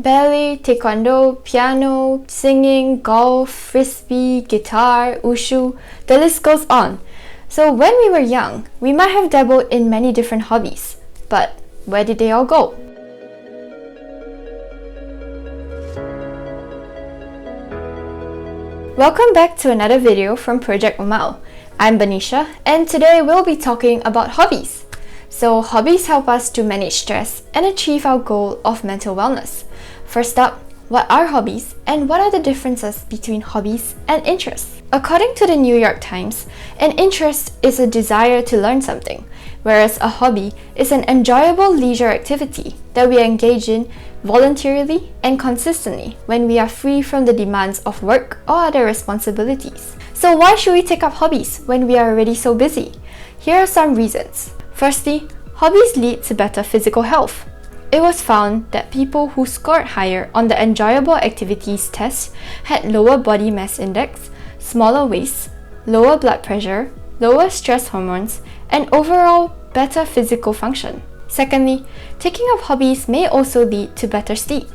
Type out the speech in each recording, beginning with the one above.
ballet, taekwondo, piano, singing, golf, frisbee, guitar, wushu, the list goes on. So when we were young, we might have dabbled in many different hobbies, but where did they all go? Welcome back to another video from Project OMOW. I'm Banisha, and today we'll be talking about hobbies. So hobbies help us to manage stress and achieve our goal of mental wellness. First up, what are hobbies and what are the differences between hobbies and interests? According to the New York Times, an interest is a desire to learn something, whereas a hobby is an enjoyable leisure activity that we engage in voluntarily and consistently when we are free from the demands of work or other responsibilities. So why should we take up hobbies when we are already so busy? Here are some reasons. Firstly, hobbies lead to better physical health. It was found that people who scored higher on the enjoyable activities test had lower body mass index, smaller waists, lower blood pressure, lower stress hormones, and overall better physical function. Secondly, taking up hobbies may also lead to better sleep.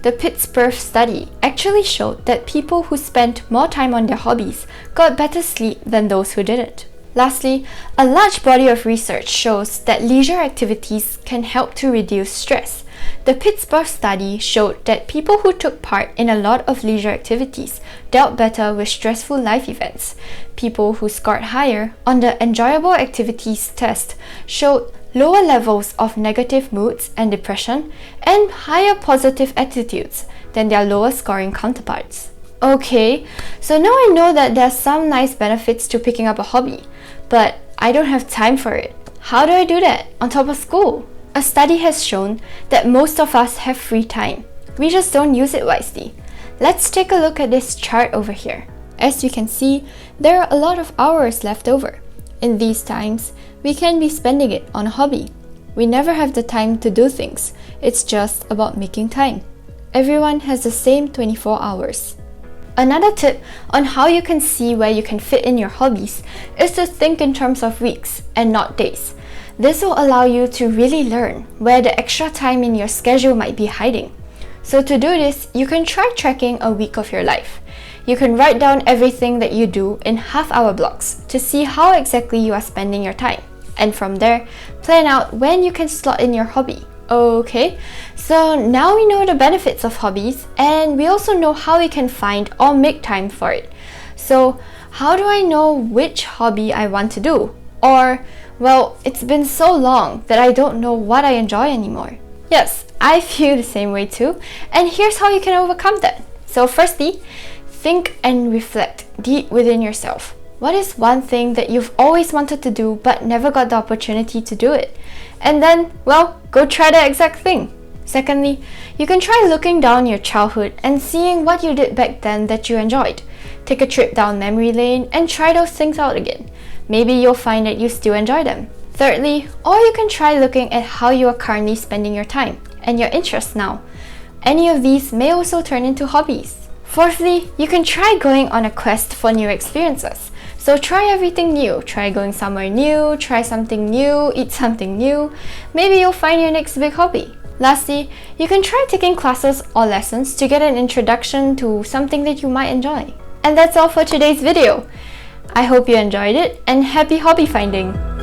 The Pittsburgh study actually showed that people who spent more time on their hobbies got better sleep than those who didn't. Lastly, a large body of research shows that leisure activities can help to reduce stress. The Pittsburgh study showed that people who took part in a lot of leisure activities dealt better with stressful life events. People who scored higher on the enjoyable activities test showed lower levels of negative moods and depression and higher positive attitudes than their lower scoring counterparts. Okay, so now I know that there are some nice benefits to picking up a hobby, but I don't have time for it. How do I do that on top of school? A study has shown that most of us have free time. We just don't use it wisely. Let's take a look at this chart over here. As you can see, there are a lot of hours left over. In these times, we can be spending it on a hobby. We never have the time to do things. It's just about making time. Everyone has the same 24 hours. Another tip on how you can see where you can fit in your hobbies is to think in terms of weeks and not days. This will allow you to really learn where the extra time in your schedule might be hiding. So to do this, you can try tracking a week of your life. You can write down everything that you do in half-hour blocks to see how exactly you are spending your time. And from there, plan out when you can slot in your hobby. Okay, so now we know the benefits of hobbies and we also know how we can find or make time for it. So how do I know which hobby I want to do? Or, well, it's been so long that I don't know what I enjoy anymore. Yes, I feel the same way too, and here's how you can overcome that. So firstly, think and reflect deep within yourself. What is one thing that you've always wanted to do but never got the opportunity to do it? And then, well, go try that exact thing. Secondly, you can try looking down your childhood and seeing what you did back then that you enjoyed. Take a trip down memory lane and try those things out again. Maybe you'll find that you still enjoy them. Thirdly, or you can try looking at how you are currently spending your time and your interests now. Any of these may also turn into hobbies. Fourthly, you can try going on a quest for new experiences. So try everything new. Try going somewhere new, try something new, eat something new. Maybe you'll find your next big hobby. Lastly, you can try taking classes or lessons to get an introduction to something that you might enjoy. And that's all for today's video. I hope you enjoyed it and happy hobby finding!